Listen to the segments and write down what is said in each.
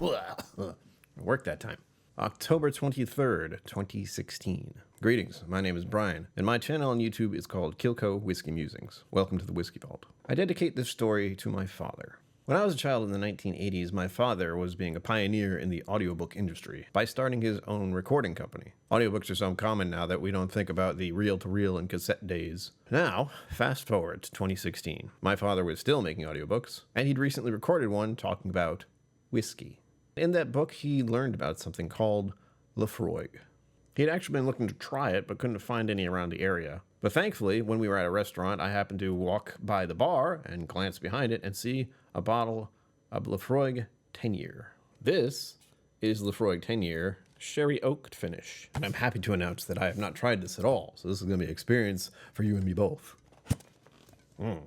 Worked that time. October 23rd, 2016. Greetings, my name is Brian, and my channel on YouTube is called KillCo Whiskey Musings. Welcome to the Whiskey Vault. I dedicate this story to my father. When I was a child in the 1980s, my father was being a pioneer in the audiobook industry by starting his own recording company. Audiobooks are so common now that we don't think about the reel-to-reel and cassette days. Now, fast forward to 2016. My father was still making audiobooks, and he'd recently recorded one talking about whiskey. In that book, he learned about something called Laphroiag. He had actually been looking to try it, but couldn't find any around the area. But thankfully, when we were at a restaurant, I happened to walk by the bar and glance behind it and see a bottle of Laphroiag 10-year. This is Laphroiag 10-year sherry oaked finish. And I'm happy to announce that I have not tried this at all, so this is going to be an experience for you and me both. Oh,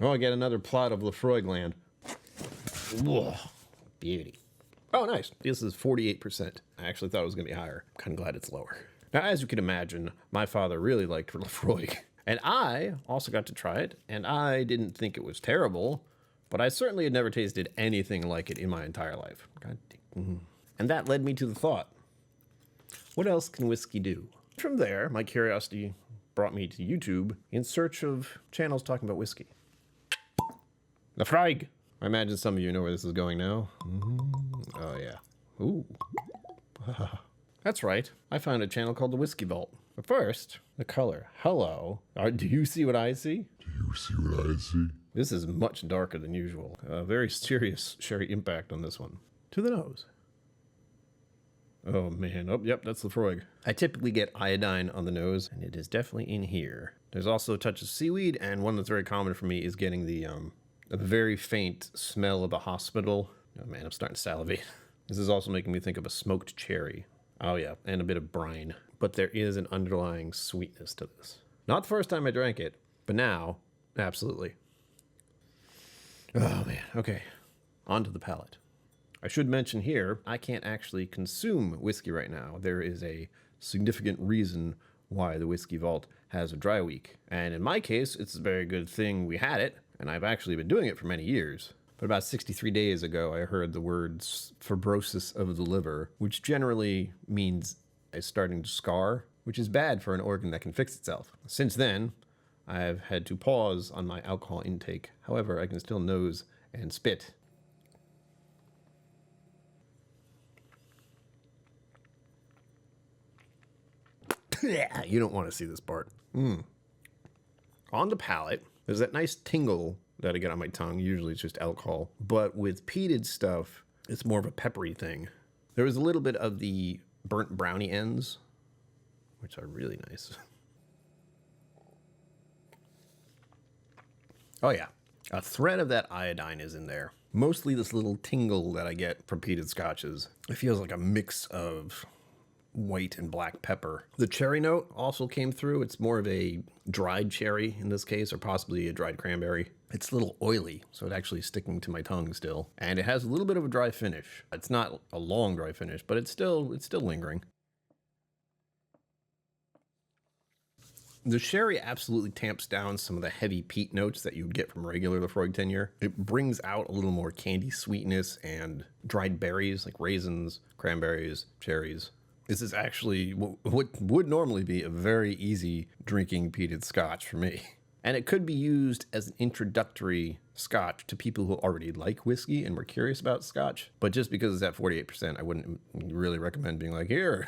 I get another plot of Laphroiag land. Whoa, beauty. Oh, nice. This is 48%. I actually thought it was going to be higher. I'm kind of glad it's lower. Now, as you can imagine, my father really liked Laphroiag. And I also got to try it, and I didn't think it was terrible, but I certainly had never tasted anything like it in my entire life. And that led me to the thought, what else can whiskey do? From there, my curiosity brought me to YouTube in search of channels talking about whiskey. Laphroiag. I imagine some of you know where this is going now. Oh, yeah. Ooh. That's right. I found a channel called the Whiskey Vault. But first, the color. Hello. Do you see what I see? Do you see what I see? This is much darker than usual. A very serious sherry impact on this one. To the nose. Oh, man. Oh, yep, that's Laphroiag. I typically get iodine on the nose, and it is definitely in here. There's also a touch of seaweed, and one that's very common for me is getting the a very faint smell of a hospital. Oh man, I'm starting to salivate. This is also making me think of a smoked cherry. Oh yeah, and a bit of brine. But there is an underlying sweetness to this. Not the first time I drank it, but now, absolutely. Oh man, okay. On to the palate. I should mention here, I can't actually consume whiskey right now. There is a significant reason why the Whiskey Vault has a dry week. And in my case, it's a very good thing we had it, and I've actually been doing it for many years. But about 63 days ago, I heard the words fibrosis of the liver, which generally means it's starting to scar, which is bad for an organ that can fix itself. Since then, I've had to pause on my alcohol intake. However, I can still nose and spit. You don't want to see this part. On the palate, there's that nice tingle that I get on my tongue. Usually it's just alcohol. But with peated stuff, it's more of a peppery thing. There was a little bit of the burnt brownie ends, which are really nice. Oh yeah, a thread of that iodine is in there. Mostly this little tingle that I get from peated scotches. It feels like a mix of white and black pepper. The cherry note also came through. It's more of a dried cherry in this case, or possibly a dried cranberry. It's a little oily, so it's actually sticking to my tongue still. And it has a little bit of a dry finish. It's not a long dry finish, but it's still lingering. The sherry absolutely tamps down some of the heavy peat notes that you would get from regular Laphroiag 10-year. It brings out a little more candy sweetness and dried berries like raisins, cranberries, cherries. This is actually what would normally be a very easy drinking peated scotch for me. And it could be used as an introductory scotch to people who already like whiskey and were curious about scotch. But just because it's at 48%, I wouldn't really recommend being like, here's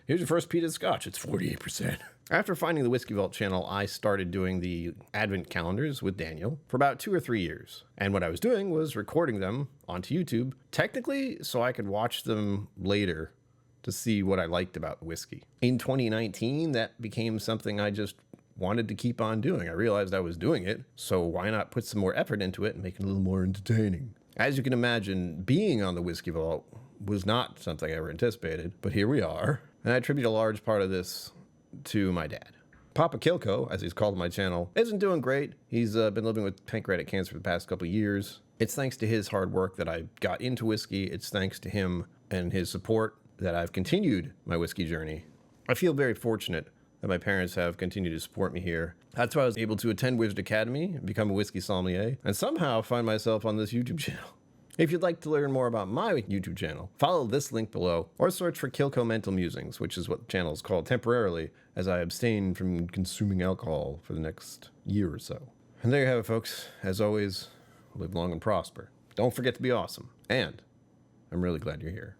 your first peated scotch. It's 48%. After finding the Whiskey Vault channel, I started doing the Advent calendars with Daniel for about 2 or 3 years. And what I was doing was recording them onto YouTube, technically so I could watch them later to see what I liked about whiskey. In 2019, that became something I just wanted to keep on doing. I realized I was doing it, so why not put some more effort into it and make it a little more entertaining? As you can imagine, being on the Whiskey Vault was not something I ever anticipated, but here we are. And I attribute a large part of this to my dad. Papa KillCo, as he's called on my channel, isn't doing great. He's been living with pancreatic cancer for the past couple of years. It's thanks to his hard work that I got into whiskey. It's thanks to him and his support that I've continued my whiskey journey. I feel very fortunate that my parents have continued to support me here. That's why I was able to attend Wizard Academy and become a whiskey sommelier and somehow find myself on this YouTube channel. If you'd like to learn more about my YouTube channel, follow this link below or search for KillCo Mental Musings, which is what the channel is called temporarily as I abstain from consuming alcohol for the next year or so. And there you have it, folks. As always, live long and prosper. Don't forget to be awesome. And I'm really glad you're here.